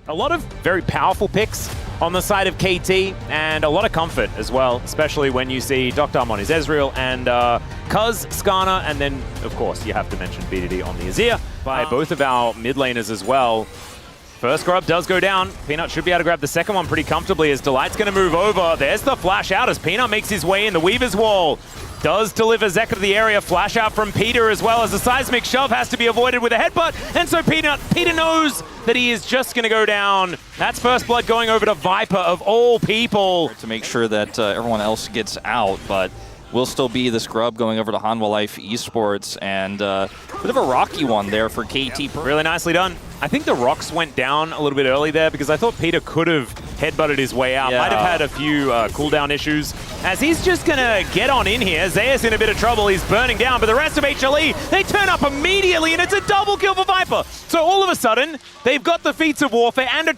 A lot of very powerful picks on the side of KT, and a lot of comfort as well, especially when you see Dr. on his Ezreal and Cuz, Skarner, and then, of course, you have to mention BDD on the Azir by both of our mid laners as well. First grub does go down. Peanut should be able to grab the second one pretty comfortably as Delight's going to move over. There's the flash out as Peanut makes his way in. The Weaver's Wall does deliver Zeka to the area. Flash out from Peter as well as the seismic shove has to be avoided with a headbutt. And so Peter knows that he is just going to go down. That's first blood going over to Viper of all people. To make sure that everyone else gets out, but will still be this grub going over to Hanwha Life Esports, and a bit of a rocky one there for KT. Really nicely done. I think the rocks went down a little bit early there because I thought Peter could have headbutted his way out. Yeah. Might have had a few cooldown issues. As he's just going to get on in here. Zeus in a bit of trouble. He's burning down, but the rest of HLE, they turn up immediately, and it's a double kill for Viper. So all of a sudden, they've got the feats of warfare and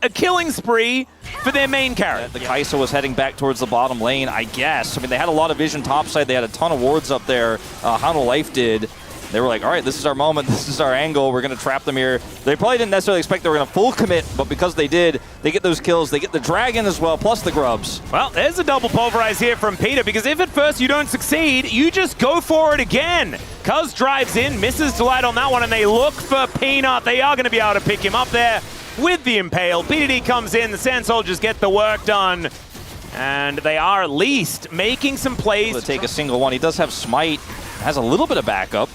a killing spree for their main character. The Kai'Sa was heading back towards the bottom lane, I guess. I mean, they had a lot of vision topside. They had a ton of wards up there. Hanwha Life did. They were like, all right, this is our moment. This is our angle. We're going to trap them here. They probably didn't necessarily expect they were going to full commit, but because they did, they get those kills. They get the dragon as well, plus the grubs. Well, there's a double pulverize here from Peter, because if at first you don't succeed, you just go for it again. Cuz drives in, misses Delight on that one, and they look for Peanut. They are going to be able to pick him up there with the Impale. BDD comes in, the Sand Soldiers get the work done, and they are at least making some plays. To take a single one. He does have Smite, has a little bit of backup.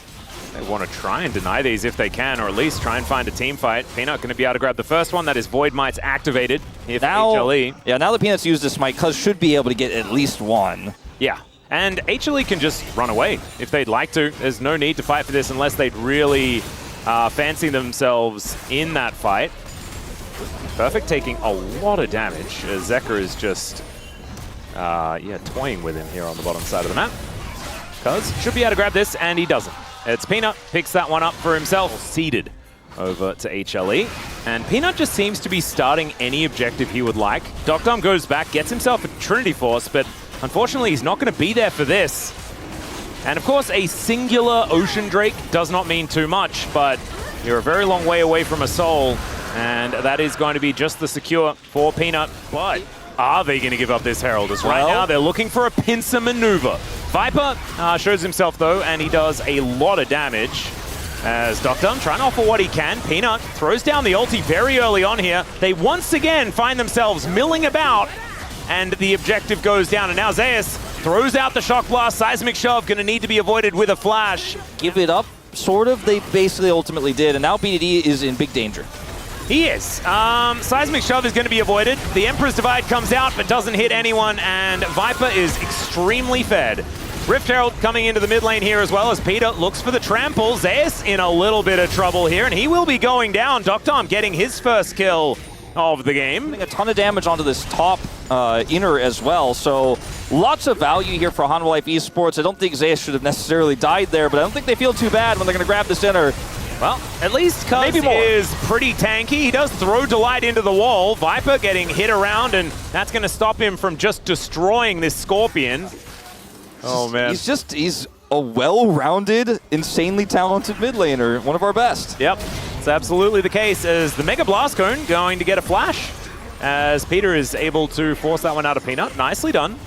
They want to try and deny these if they can, or at least try and find a team fight. Peanut going to be able to grab the first one. That is Void Might's activated if HLE. Yeah, now that Peanut's used this Smite, Cuz should be able to get at least one. Yeah, and HLE can just run away if they'd like to. There's no need to fight for this unless they'd really fancy themselves in that fight. Perfect taking a lot of damage. Zeka is just, toying with him here on the bottom side of the map. Cuz should be able to grab this, and he doesn't. It's Peanut, picks that one up for himself, seeded over to HLE. And Peanut just seems to be starting any objective he would like. Dr. goes back, gets himself a Trinity Force, but unfortunately he's not going to be there for this. And of course, a singular Ocean Drake does not mean too much, but you're a very long way away from a soul, and that is going to be just the secure for Peanut. But are they going to give up this Herald? As right now, they're looking for a pincer maneuver. Viper shows himself, though, and he does a lot of damage. As Dr. trying to offer what he can. Peanut throws down the ulti very early on here. They once again find themselves milling about, and the objective goes down. And now Zeus throws out the Shock Blast. Seismic Shove going to need to be avoided with a flash. Give it up, sort of. They basically ultimately did, and now BDD is in big danger. He is. Seismic Shove is going to be avoided. The Emperor's Divide comes out but doesn't hit anyone, and Viper is extremely fed. Rift Herald coming into the mid lane here as well as Peter looks for the trample. Zeus in a little bit of trouble here, and he will be going down. Dr. getting his first kill of the game. A ton of damage onto this top inner as well, so lots of value here for Hanwha Life Esports. I don't think Zeus should have necessarily died there, but I don't think they feel too bad when they're going to grab this inner. Well, at least Cuz is pretty tanky. He does throw Delight into the wall. Viper getting hit around, and that's going to stop him from just destroying this Scorpion. Oh, man. He's a well-rounded, insanely talented mid laner, one of our best. Yep, it's absolutely the case, as the Mega Blast Cone going to get a flash, as Peter is able to force that one out of Peanut. Nicely done.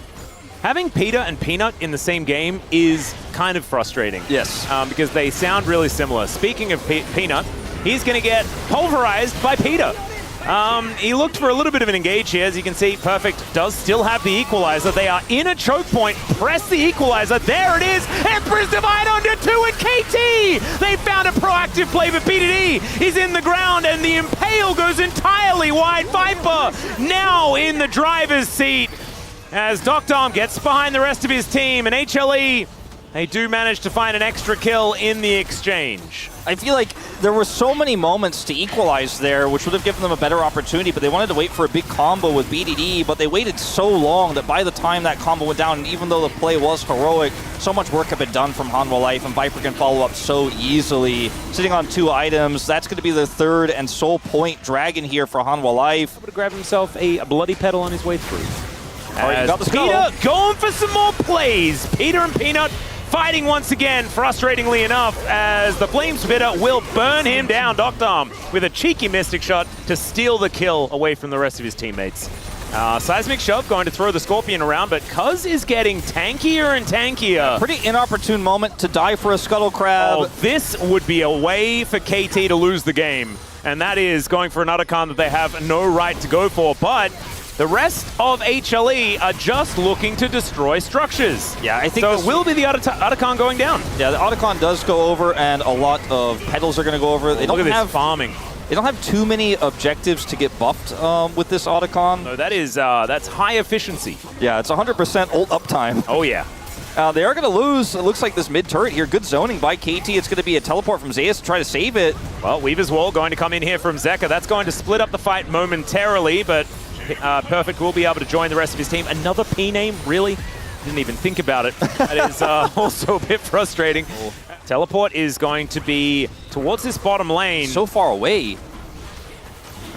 Having Peter and Peanut in the same game is kind of frustrating. Yes. Because they sound really similar. Speaking of Peanut, he's going to get pulverized by Peter. He looked for a little bit of an engage here. As you can see, Perfect does still have the equalizer. They are in a choke point. Press the equalizer. There it is. Emperor's Divide onto 2 and KT. They found a proactive play, but BDD is in the ground, and the Impale goes entirely wide. Viper now in the driver's seat, as Dr. gets behind the rest of his team, and HLE, they do manage to find an extra kill in the exchange. I feel like there were so many moments to equalize there, which would have given them a better opportunity, but they wanted to wait for a big combo with BDD, but they waited so long that by the time that combo went down, and even though the play was heroic, so much work had been done from Hanwha Life, and Viper can follow up so easily. Sitting on 2 items, that's going to be the third and sole point dragon here for Hanwha Life. Able to grab himself a bloody pedal on his way through. Got the Peter going for some more plays. Peter and Peanut fighting once again, frustratingly enough, as the Flame Spitter will burn him down. Doctom with a cheeky Mystic Shot to steal the kill away from the rest of his teammates. Seismic Shove going to throw the Scorpion around, but Cuz is getting tankier and tankier. Pretty inopportune moment to die for a Scuttle Crab. Oh, this would be a way for KT to lose the game, and that is going for an Otacon that they have no right to go for, but the rest of HLE are just looking to destroy structures. Yeah, I think so. It will be the Otacon going down. Yeah, the Otacon does go over, and a lot of Petals are going to go over. They Look don't at have this farming. They don't have too many objectives to get buffed with this Otacon. No, that is that's high efficiency. Yeah, it's 100% ult uptime. Oh yeah. They are going to lose. It looks like this mid turret here. Good zoning by KT. It's going to be a teleport from Zeus to try to save it. Well, Weaver's Wall going to come in here from Zeka. That's going to split up the fight momentarily, but Perfect will be able to join the rest of his team. Another P name, really? Didn't even think about it. That is also a bit frustrating. Oh. Teleport is going to be towards this bottom lane. So far away.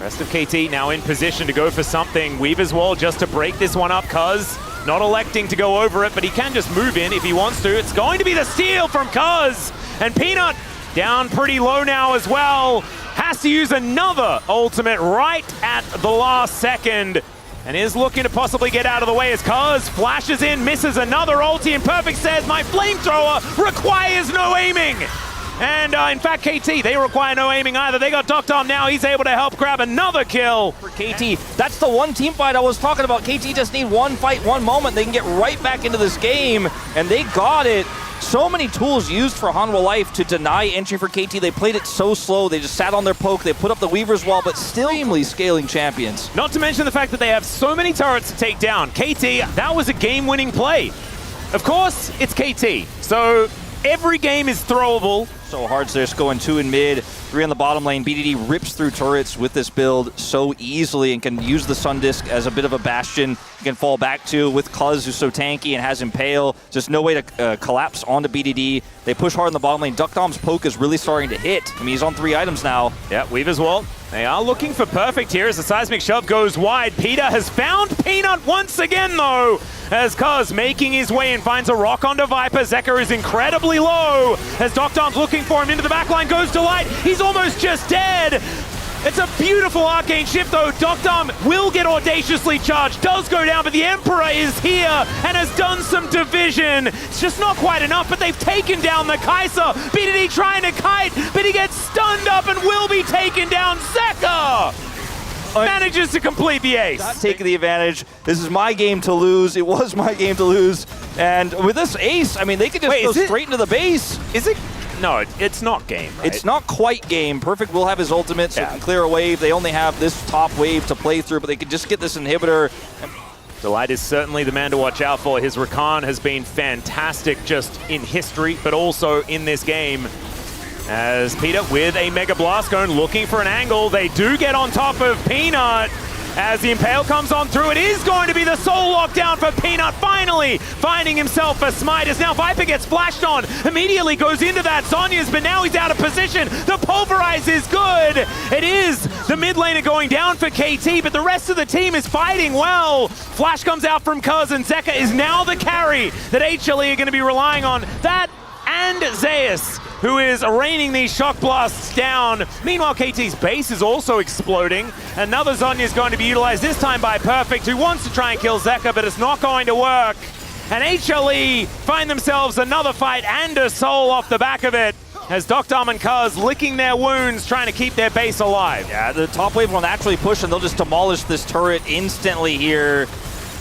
Rest of KT now in position to go for something. Weaver's Wall just to break this one up, Cuz not electing to go over it, but he can just move in if he wants to. It's going to be the steal from Cuz, and Peanut down pretty low now as well. Has to use another ultimate right at the last second, and is looking to possibly get out of the way as Cuz flashes in, misses another ulti, and Perfect says, my flamethrower requires no aiming. And in fact, KT, they require no aiming either. They got Doctom now. He's able to help grab another kill. For KT, that's the one team fight I was talking about. KT just need one fight, one moment. They can get right back into this game, and they got it. So many tools used for Hanwha Life to deny entry for KT. They played it so slow. They just sat on their poke. They put up the Weaver's Wall, but still extremely scaling champions. Not to mention the fact that they have so many turrets to take down. KT, that was a game-winning play. Of course, it's KT. So every game is throwable. So hard, so they're just going 2 in mid, 3 on the bottom lane. BDD rips through turrets with this build so easily and can use the Sun Disc as a bit of a bastion. He can fall back to with Cuz, who's so tanky and has Impale. Just no way to collapse onto BDD. They push hard in the bottom lane. Duckdom's poke is really starting to hit. I mean, he's on 3 items now. Yeah, Weaver's Wall. They are looking for Perfect here as the Seismic Shove goes wide. Peter has found Peanut once again, though, as Cuz making his way and finds a rock onto Viper. Zeka is incredibly low as Doctom's looking for him into the backline, goes to Light. He's almost just dead. It's a beautiful arcane shift, though. Doctom will get audaciously charged, does go down, but the Emperor is here and has done some division. It's just not quite enough, but they've taken down the Kai'Sa. BDD trying to kite, but he gets stunned up and will be taken down. Zeka manages to complete the ace. Not taking the advantage. This is my game to lose. It was my game to lose. And with this ace, I mean, they could just go straight into the base. Is it? No, it's not game, right? It's not quite game. Perfect will have his ultimate, so he can clear a wave. They only have this top wave to play through, but they could just get this inhibitor. Delight is certainly the man to watch out for. His Rakan has been fantastic just in history, but also in this game. As Peter with a Mega Blast going looking for an angle. They do get on top of Peanut. As the Impale comes on through, it is going to be the soul lockdown for Peanut, finally finding himself a smite. As now Viper gets flashed on, immediately goes into that Zhonya's, but now he's out of position. The Pulverize is good. It is the mid laner going down for KT, but the rest of the team is fighting well. Flash comes out from Cuz, and Zeka is now the carry that HLE are going to be relying on. That and Zeus, who is raining these shock blasts down. Meanwhile, KT's base is also exploding. Another Zhonya is going to be utilized, this time by Perfect, who wants to try and kill Zeka, but it's not going to work. And HLE find themselves another fight and a soul off the back of it, as Doctom and Cuz licking their wounds, trying to keep their base alive. Yeah, the top wave will naturally push, and they'll just demolish this turret instantly here.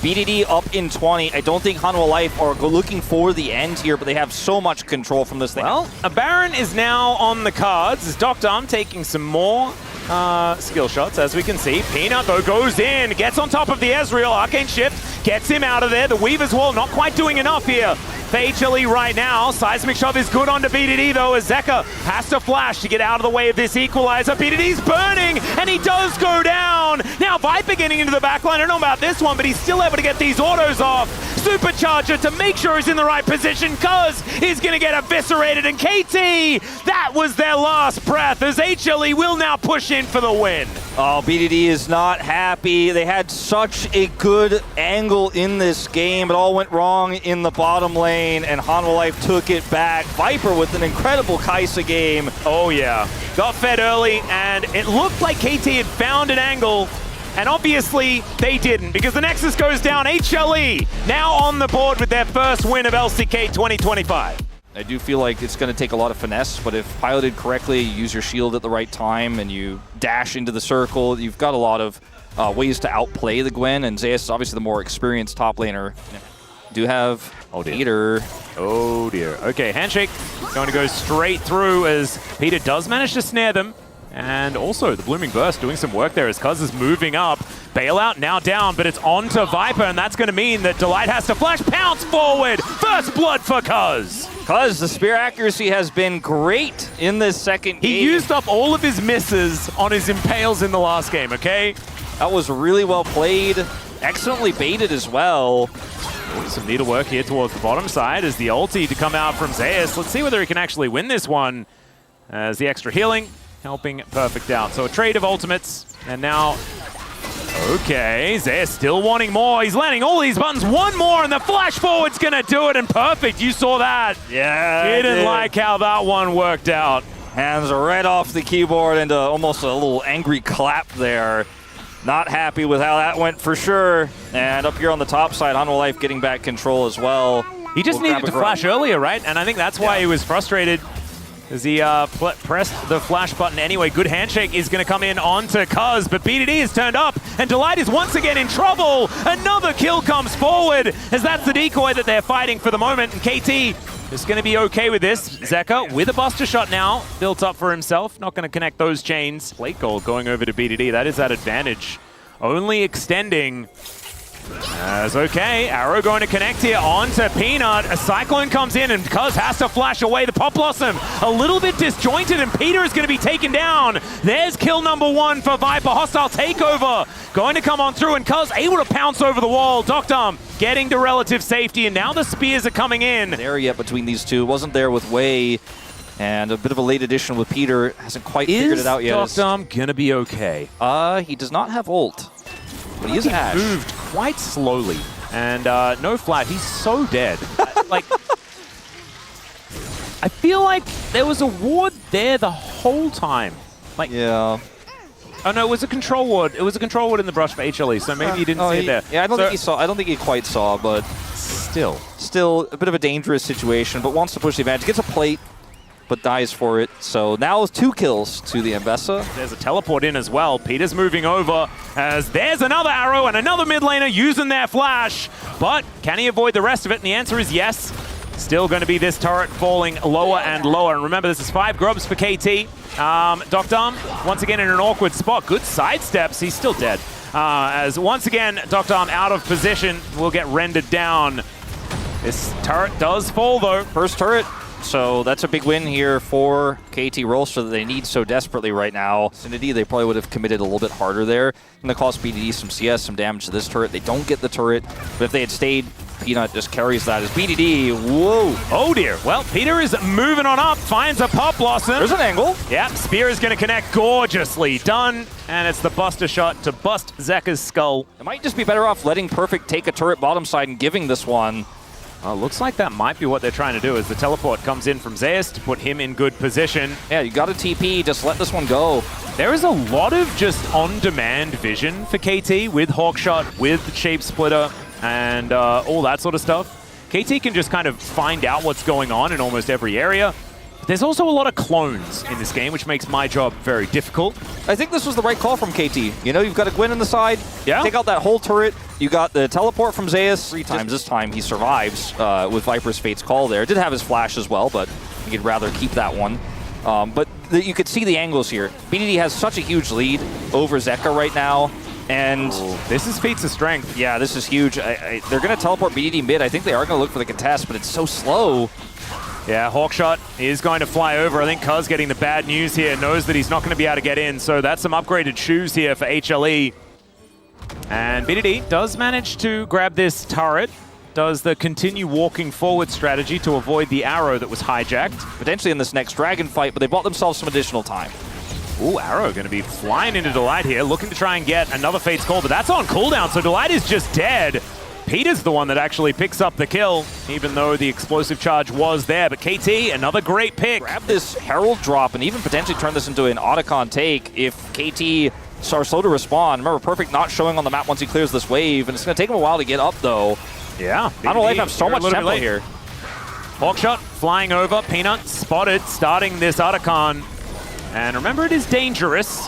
BDD up in 20. I don't think Hanwha Life are looking for the end here, but they have so much control from this thing. Well, a Baron is now on the cards. As Doctom taking some more skill shots, as we can see. Peanut, though, goes in, gets on top of the Ezreal. Arcane Shift gets him out of there. The Weaver's Wall not quite doing enough here for HLE right now. Seismic Shove is good onto BDD, though, as Zeka has to flash to get out of the way of this equalizer. BDD's burning, and he does go down. Now Viper getting into the backline. I don't know about this one, but he's still able to get these autos off. Supercharger to make sure he's in the right position. Cuz is going to get eviscerated, and KT, that was their last breath, as HLE will now push in for the win. Oh, BDD is not happy. They had such a good angle in this game. It all went wrong in the bottom lane, and Hanwha Life took it back. Viper with an incredible Kai'Sa game. Oh, yeah. Got fed early, and it looked like KT had found an angle, and obviously they didn't, because the Nexus goes down. HLE now on the board with their first win of LCK 2025. I do feel like it's going to take a lot of finesse, but if piloted correctly, you use your shield at the right time, and you dash into the circle, you've got a lot of ways to outplay the Gwen, and Zeus is obviously the more experienced top laner. Do have Peter. Oh dear. Okay, handshake going to go straight through as Peter does manage to snare them. And also the Blooming Burst doing some work there as Cuz is moving up. Bailout now down, but it's on to Viper, and that's going to mean that Delight has to flash, pounce forward. First blood for Cuz. Cuz, the spear accuracy has been great in this second game. He used up all of his misses on his impales in the last game, okay? That was really well played. Excellently baited as well. Some needlework here towards the bottom side as the ulti to come out from Zeus. Let's see whether he can actually win this one as the extra healing helping Perfect out. So a trade of ultimates, and now, okay, Zeus still wanting more. He's landing all these buttons, one more, and the flash forward's gonna do it, and Perfect, you saw that. Yeah, Didn't like how that one worked out. Hands right off the keyboard into almost a little angry clap there. Not happy with how that went for sure. And up here on the top side, Hanwha Life getting back control as well. He just needed to flash earlier, right? And I think that's why he was frustrated, as he pressed the flash button anyway. Good handshake is going to come in onto Cuz, but BDD is turned up, and Delight is once again in trouble. Another kill comes forward, as that's the decoy that they're fighting for the moment, and KT is going to be okay with this. Zeka with a buster shot now, built up for himself, not going to connect those chains. Plate gold going over to BDD, that is that advantage. Only extending. As okay, Arrow going to connect here onto Peanut. A Cyclone comes in and Cuz has to flash away the Pop Blossom. A little bit disjointed and Peter is going to be taken down. There's kill number one for Viper. Hostile takeover going to come on through and Cuz able to pounce over the wall. Doctor getting to relative safety and now the spears are coming in. There yet between these two. Wasn't there with Wei. And a bit of a late addition with Peter. Hasn't quite figured it out yet. Is Doctor gonna be okay? He does not have ult. But he is Ash. Moved quite slowly, and no flat. He's so dead. Like, I feel like there was a ward there the whole time. Like, yeah. Oh no, it was a control ward. It was a control ward in the brush for HLE, so maybe you didn't see it there. Yeah, I don't think he saw. I don't think he quite saw, but still a bit of a dangerous situation. But wants to push the advantage. Gets a plate, but dies for it. So now 2 kills to the Ambessa. There's a teleport in as well. Peter's moving over as there's another arrow and another mid laner using their flash. But can he avoid the rest of it? And the answer is yes. Still going to be this turret falling lower and lower. And remember, this is 5 grubs for KT. Doctor, once again in an awkward spot. Good sidesteps. He's still dead. As once again, Doctor out of position will get rendered down. This turret does fall though. First turret. So that's a big win here for KT Rolster that they need so desperately right now. Vicinity, they probably would have committed a little bit harder there. Going to cost BDD some CS, some damage to this turret. They don't get the turret, but if they had stayed, Peanut just carries that as BDD. Whoa. Oh dear. Well, Peter is moving on up, finds a Pop Blossom. There's an angle. Yep, Spear is going to connect. Gorgeously done. And it's the buster shot to bust Zeka's skull. It might just be better off letting Perfect take a turret bottom side and giving this one. Looks like that might be what they're trying to do as the teleport comes in from Zeus to put him in good position. Yeah, you got a TP, just let this one go. There is a lot of just on-demand vision for KT with Hawkshot, with the Shape Splitter, and all that sort of stuff. KT can just kind of find out what's going on in almost every area. But there's also a lot of clones in this game, which makes my job very difficult. I think this was the right call from KT. You know, you've got a Gwen on the side. Yeah. Take out that whole turret. You got the teleport from Zeus 3 times. This time he survives with Viper's Fate's Call there. Did have his flash as well, but he'd rather keep that one. But you could see the angles here. BDD has such a huge lead over Zeka right now. And this is feats of strength. Yeah, this is huge. They're going to teleport BDD mid. I think they are going to look for the contest, but it's so slow. Yeah, Hawkshot is going to fly over. I think Cuz getting the bad news here, knows that he's not going to be able to get in. So that's some upgraded shoes here for HLE. And BDD does manage to grab this turret. Does the continue walking forward strategy to avoid the arrow that was hijacked. Potentially in this next dragon fight, but they bought themselves some additional time. Ooh, Arrow going to be flying into Delight here, looking to try and get another Fate's Call, but that's on cooldown, so Delight is just dead. Peter's the one that actually picks up the kill, even though the explosive charge was there. But KT, another great pick. Grab this Herald drop and even potentially turn this into an Otacon take if KT are slow to respond. Remember, Perfect not showing on the map once he clears this wave, and it's going to take him a while to get up, though. Yeah. Hanwha Life have so much tempo here. Hawkshot flying over. Peanut spotted, starting this Otacon. And remember, it is dangerous,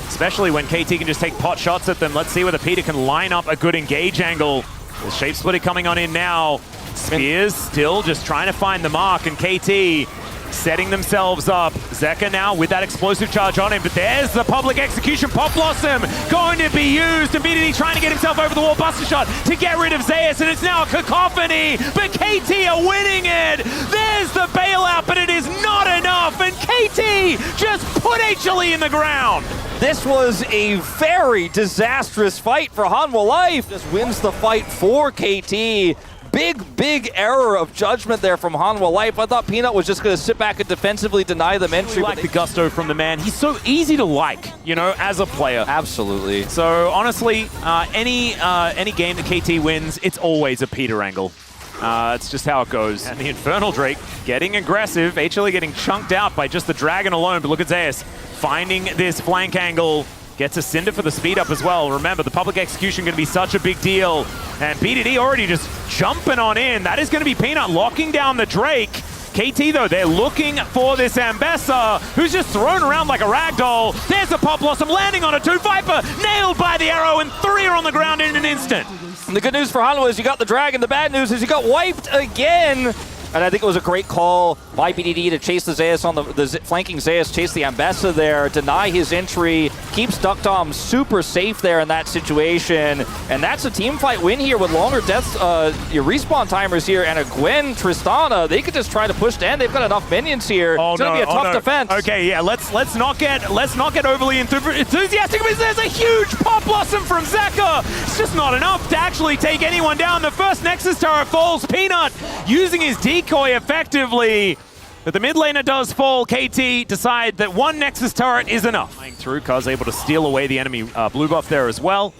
especially when KT can just take pot shots at them. Let's see whether Peter can line up a good engage angle. The Shape Splitter coming on in now. Spears still just trying to find the mark, and KT setting themselves up. Zeka now with that explosive charge on him, but there's the public execution. Pop Blossom going to be used, and BDD trying to get himself over the wall. Buster shot to get rid of Zeus, and it's now a cacophony, but KT are winning it. There's the bailout, but it is not enough, and KT just put HLE in the ground. This was a very disastrous fight for Hanwha Life. Just wins the fight for KT. Big error of judgment there from Hanwha Life. I thought Peanut was just going to sit back and defensively deny them entry. I like the gusto from the man. He's so easy to like, you know, as a player. Absolutely. So honestly, any game that KT wins, it's always a Peter angle. It's just how it goes. And the Infernal Drake getting aggressive. HLE getting chunked out by just the Dragon alone. But look at Zeus finding this flank angle. Gets a Cinder for the speed up as well. Remember, the public execution going to be such a big deal. And BDD already just jumping on in. That is going to be Peanut locking down the Drake. KT, though, they're looking for this Ambessa, who's just thrown around like a ragdoll. There's the Pop Blossom landing on a 2. Viper nailed by the arrow, and 3 are on the ground in an instant. And the good news for Hanwha is you got the Dragon. The bad news is you got wiped again. And I think it was a great call by BDD to chase the Zeus on the flanking Zeus, chase the Ambessa there, deny his entry, keeps Duckdom super safe there in that situation. And that's a team fight win here with longer deaths, your respawn timers here, and a Gwen Tristana. They could just try to push to end. They've got enough minions here. Oh, it's gonna be a tough defense. Okay, yeah, let's not get overly enthusiastic. There's a huge Pop Blossom from Zeka. It's just not enough to actually take anyone down. The first Nexus turret falls. Peanut using his decoy effectively, but the mid laner does fall. KT decide that one Nexus turret is enough. Playing through, Kuz able to steal away the enemy blue buff there as well.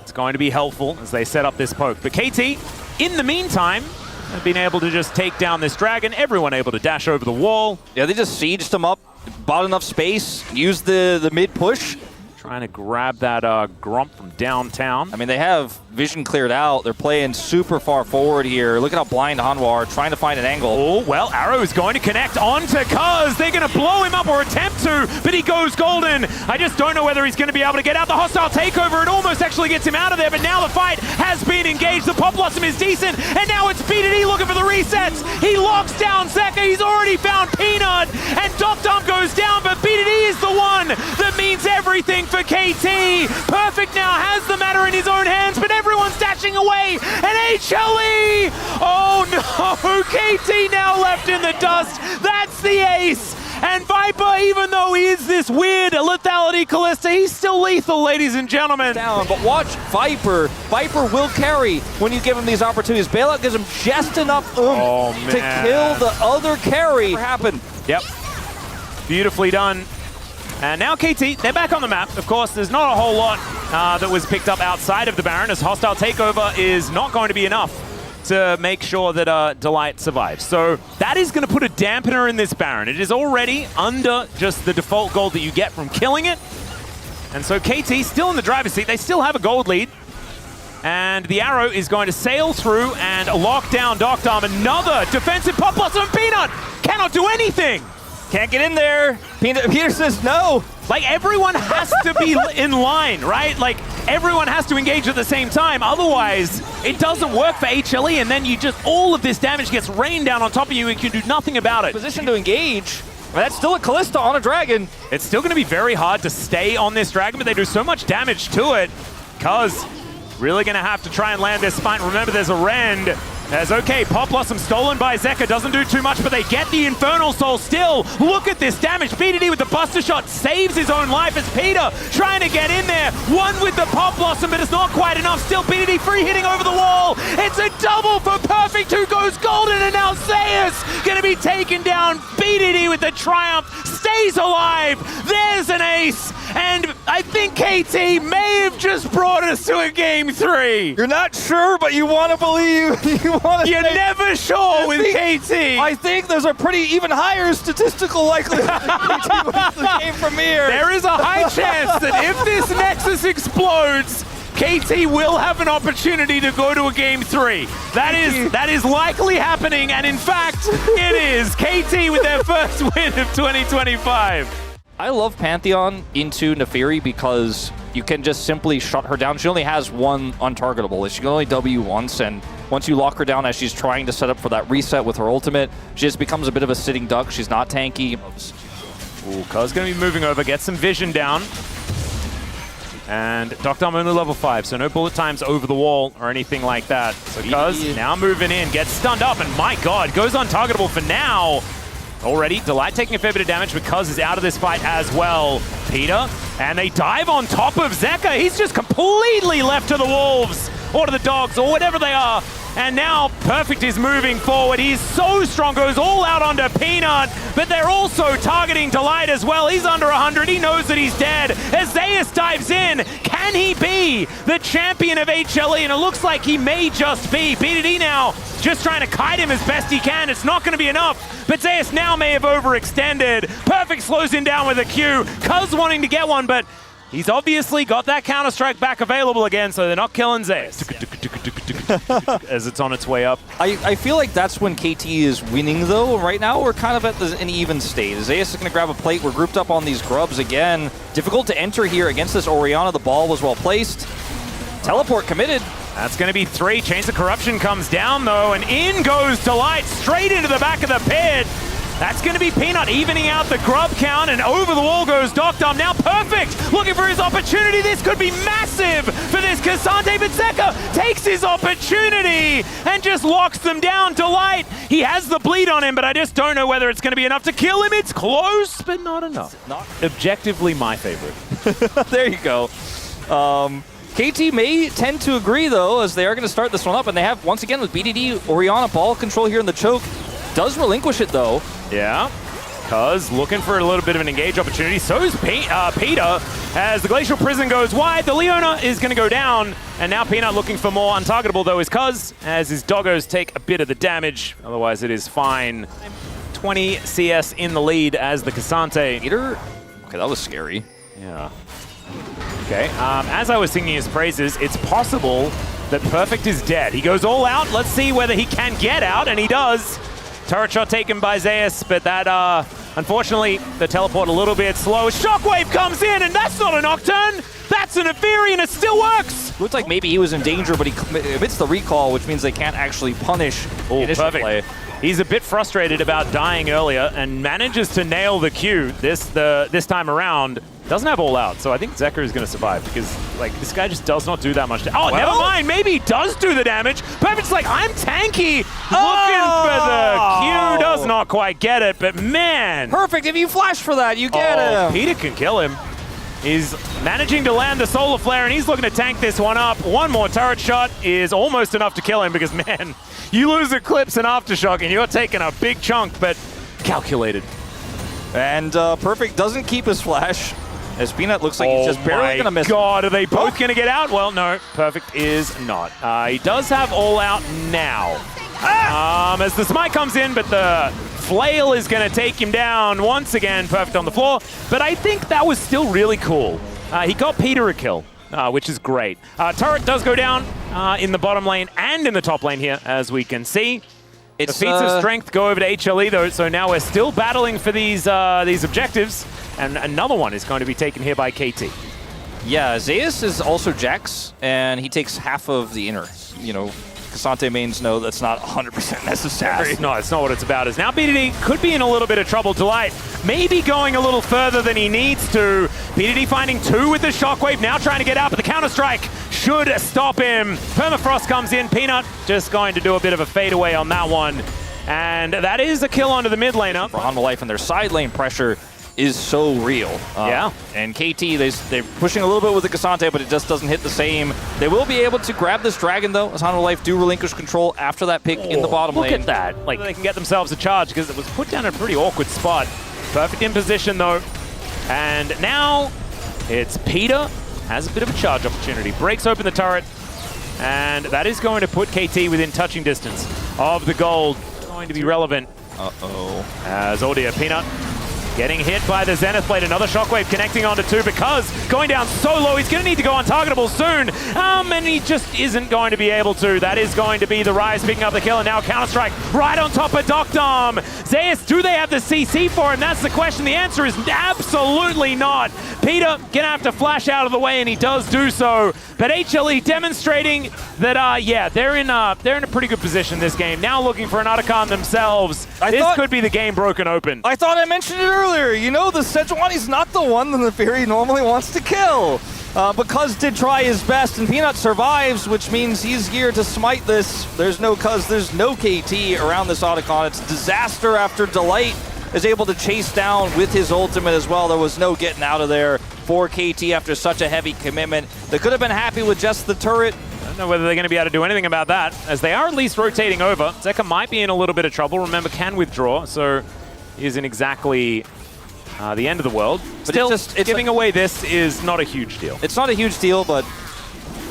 It's going to be helpful as they set up this poke. But KT, in the meantime, have been able to just take down this Dragon. Everyone able to dash over the wall. Yeah, they just sieged him up, bought enough space, used the mid push. Trying to grab that Grump from downtown. I mean, they have vision cleared out. They're playing super far forward here. Look at how blind Hanwha are, trying to find an angle. Oh, well, Arrow is going to connect onto Kuz. They're going to blow him up or attempt to, but he goes golden. I just don't know whether he's going to be able to get out. The hostile takeover, it almost actually gets him out of there, but now the fight has been engaged. The Pop Blossom is decent, and now it's BDD looking for the resets. He locks down Zeka. He's already found Peanut, and Duckdom goes down, but BDD is the one that means everything for KT. Perfect now has the matter in his own hands, but everyone's dashing away, and HLE! Oh no, KT now left in the dust. That's the ace. And Viper, even though he is this weird lethality Callista, he's still lethal, ladies and gentlemen. Down, but watch Viper. Viper will carry when you give him these opportunities. Bailout gives him just enough to kill the other carry. Happen. Yep. Beautifully done. And now KT, they're back on the map. Of course, there's not a whole lot that was picked up outside of the Baron, as hostile takeover is not going to be enough to make sure that Delight survives. So that is going to put a dampener in this Baron. It is already under just the default gold that you get from killing it. And so KT still in the driver's seat. They still have a gold lead. And the Arrow is going to sail through and lock down Duckdom. Another defensive Pop Blossom. Peanut cannot do anything. Can't get in there. Peter says no. Like, everyone has to be in line, right? Like, everyone has to engage at the same time. Otherwise, it doesn't work for HLE, and then you just, all of this damage gets rained down on top of you and you can do nothing about it. Position to engage. That's still a Callista on a Dragon. It's still going to be very hard to stay on this Dragon, but they do so much damage to it. Kuz really going to have to try and land this fight. Remember, there's a Rend. As okay, Pop Blossom stolen by Zeka, doesn't do too much, but they get the Infernal Soul still. Look at this damage. BDD with the Buster Shot saves his own life as Peter trying to get in there. One with the Pop Blossom, but it's not quite enough. Still BDD free hitting over the wall, It's a double for Perfect, who goes golden, and now Zeus going to be taken down. BDD with the triumph, stays alive. There's an ace, and I think KT may have just brought us to a game 3. You're not sure, but you want to believe. You're never sure with KT. I think there's a pretty even higher statistical likelihood that KT wins the game from here. There is a high chance that if this Nexus explodes, KT will have an opportunity to go to a game 3. That is likely happening, and in fact, it is. KT with their first win of 2025. I love Pantheon into Neferi because you can just simply shut her down. She only has one untargetable. She can only W once, and once you lock her down as she's trying to set up for that reset with her ultimate, she just becomes a bit of a sitting duck. She's not tanky. Ooh, Cuz going to be moving over, get some vision down. And Doctom only level 5, so no bullet times over the wall or anything like that. So Cuz now moving in, gets stunned up, and my god, goes untargetable for now. Already, Delight taking a fair bit of damage, but Cuz is out of this fight as well. Peter, and they dive on top of Zeka. He's just completely left to the wolves, or to the dogs, or whatever they are. And now Perfect is moving forward. He's so strong, goes all out onto Peanut, but they're also targeting Delight as well. He's under 100, he knows that he's dead. As Zeus dives in, can he be the champion of HLE? And it looks like he may just be. BDD now just trying to kite him as best he can. It's not going to be enough, but Zeus now may have overextended. Perfect slows him down with a Q. Cuz wanting to get one, but he's obviously got that Counter-Strike back available again, so they're not killing Zeus. As it's on its way up. I feel like that's when KT is winning, though. Right now, we're kind of at an even state. Zeus is going to grab a plate. We're grouped up on these grubs again. Difficult to enter here against this Orianna. The ball was well placed. Teleport committed. That's going to be 3. Chains of Corruption comes down, though, and in goes Delight straight into the back of the pit. That's going to be Peanut evening out the grub count, and over the wall goes Doctom. Now Perfect looking for his opportunity. This could be massive for this Cassante, but Zeka takes his opportunity and just locks them down. Delight, he has the bleed on him, but I just don't know whether it's going to be enough to kill him. It's close, but not enough. Not objectively my favorite. There you go. KT may tend to agree, though, as they are going to start this one up, and they have, once again, with BDD, Orianna ball control here in the choke. Does relinquish it, though. Yeah, Cuz looking for a little bit of an engage opportunity. So is Peter. As the Glacial Prison goes wide, the Leona is going to go down. And now Peanut looking for more. Untargetable, though, is Cuz, as his doggos take a bit of the damage. Otherwise, it is fine. 20 CS in the lead as the Cassante. Peter? Okay, that was scary. Yeah. Okay, as I was singing his praises, it's possible that Perfect is dead. He goes all out. Let's see whether he can get out, and he does. Turret shot taken by Zeus, but that, unfortunately, the teleport a little bit slow. Shockwave comes in, and that's not a Nocturne! That's an Neferi, and it still works! Looked like maybe he was in danger, but he commits the recall, which means they can't actually punish initial play. He's a bit frustrated about dying earlier, and manages to nail the Q this time around. Doesn't have all out, so I think Zeka is going to survive because, like, this guy just does not do that much. Oh, well, never mind. Maybe he does do the damage. Perfect's like, I'm tanky. Looking for the Q. Does not quite get it, but man. Perfect. If you flash for that, you get him. Peter can kill him. He's managing to land the Solar Flare, and he's looking to tank this one up. One more turret shot is almost enough to kill him because, man, you lose Eclipse and Aftershock, and you're taking a big chunk, but calculated. And Perfect doesn't keep his flash. As Peanut looks like he's just barely going to miss. Oh my god, are they both going to get out? Well, no, Perfect is not. He does have all out now. As the smite comes in, but the flail is going to take him down once again. Perfect on the floor, but I think that was still really cool. He got Peter a kill, which is great. Turret does go down in the bottom lane and in the top lane here, as we can see. The feats of strength go over to HLE, though, so now we're still battling for these objectives. And another one is going to be taken here by KT. Yeah, Zeus is also Jax, and he takes half of the inner. You know, Cassante mains know that's not 100% necessary. No, it's not what it's about. As now BDD could be in a little bit of trouble. Delight maybe going a little further than he needs to. BDD finding 2 with the Shockwave, now trying to get out, but the Counter-Strike should stop him. Permafrost comes in. Peanut just going to do a bit of a fadeaway on that one. And that is a kill onto the mid laner. For Hanwha Life and their side lane pressure is so real. Yeah. And KT, they're pushing a little bit with the Cassante, but it just doesn't hit the same. They will be able to grab this dragon, though, as Hanwha Life do relinquish control after that pick in the bottom lane. Look at that. Like, they can get themselves a charge because it was put down in a pretty awkward spot. Perfect in position, though. And now it's Peter. Has a bit of a charge opportunity. Breaks open the turret. And that is going to put KT within touching distance of the gold. Going to be relevant. Uh-oh. As Audia Peanut getting hit by the Zenith Blade. Another Shockwave connecting onto two because going down so low, he's going to need to go untargetable soon. And he just isn't going to be able to. That is going to be the Rise picking up the kill. And now Counter-Strike right on top of Docdom. Zeus, do they have the CC for him? That's the question. The answer is absolutely not. Peter going to have to flash out of the way, and he does do so. But HLE demonstrating that, yeah, they're in a pretty good position this game. Now looking for an Otacon themselves. This could be the game broken open. I thought I mentioned it earlier. You know, the Sejuani's not the one that the Fury normally wants to kill. Because did try his best, and Peanut survives, which means he's here to smite this. There's no KT around this Otacon. It's disaster after Delight is able to chase down with his ultimate as well. There was no getting out of there for KT after such a heavy commitment. They could have been happy with just the turret. I don't know whether they're going to be able to do anything about that, as they are at least rotating over. Zeka might be in a little bit of trouble. Remember, can withdraw, so isn't exactly the end of the world. But still, it's giving away this is not a huge deal. It's not a huge deal, but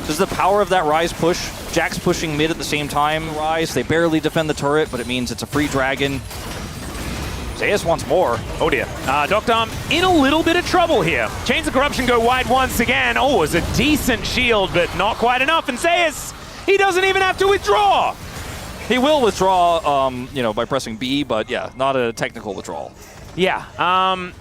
just the power of that Rise push. Jack's pushing mid at the same time. Rise, they barely defend the turret, but it means it's a free dragon. Zeus wants more. Oh dear. Docdom in a little bit of trouble here. Chains of Corruption go wide once again. Oh, it's a decent shield, but not quite enough. And Zeus, he doesn't even have to withdraw. He will withdraw, you know, by pressing B, but yeah, not a technical withdrawal. Yeah.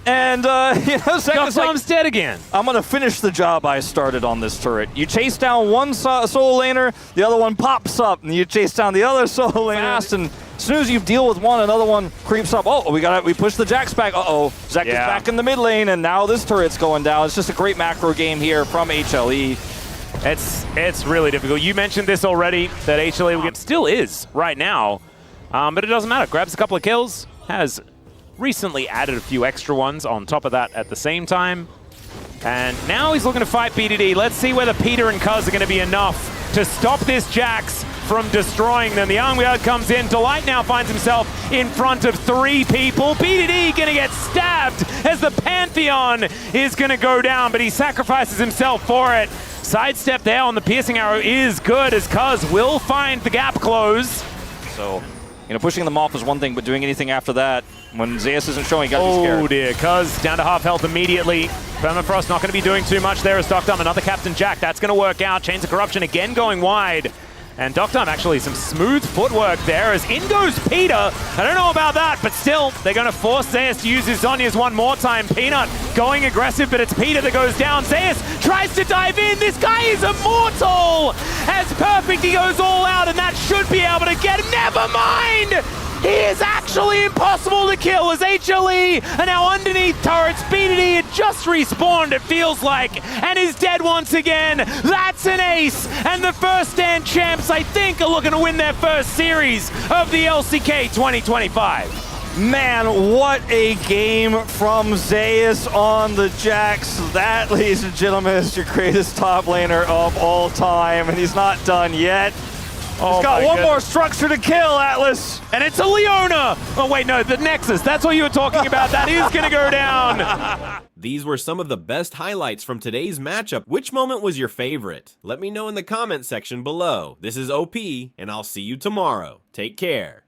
And, you know, Zeus Docdom's dead again. I'm going to finish the job I started on this turret. You chase down one solo laner, the other one pops up, and you chase down the other solo laner fast, and as soon as you deal with one, another one creeps up. Oh, we push the Jax back. Uh-oh. Zek is back in the mid lane, and now this turret's going down. It's just a great macro game here from HLE. It's really difficult. You mentioned this already, that HLE still is right now, but it doesn't matter. Grabs a couple of kills, has recently added a few extra ones on top of that at the same time. And now he's looking to fight BDD. Let's see whether Peter and Cuz are going to be enough to stop this Jax from destroying them. The Hanwha comes in. Delight now finds himself in front of 3 people. BDD going to get stabbed as the Pantheon is going to go down, but he sacrifices himself for it. Sidestep there on the piercing arrow is good, as Cuz will find the gap close. So, you know, pushing them off is one thing, but doing anything after that, when Zeus isn't showing, you gotta be scared. Oh dear, Cuz down to half health immediately. Permafrost not going to be doing too much there as Docdom, another Captain Jack. That's going to work out. Chains of Corruption again going wide. And Docdom actually some smooth footwork there as in goes Peter. I don't know about that, but still, they're going to force Zeus to use his Zhonya's one more time. Peanut going aggressive, but it's Peter that goes down. Zeus tries to dive in. This guy is immortal. As Perfect, he goes all out, and that should be able to get him. Never mind! He is actually impossible to kill as HLE are now underneath turrets. BDD had just respawned, it feels like, and is dead once again. That's an ace, and the first stand champs, I think, are looking to win their first series of the LCK 2025. Man, what a game from Zeus on the Jax. That, ladies and gentlemen, is your greatest top laner of all time, and he's not done yet. He's got one more structure to kill, Atlas. And it's a Leona. Oh, wait, no, the Nexus. That's what you were talking about. That is going to go down. These were some of the best highlights from today's matchup. Which moment was your favorite? Let me know in the comment section below. This is OP, and I'll see you tomorrow. Take care.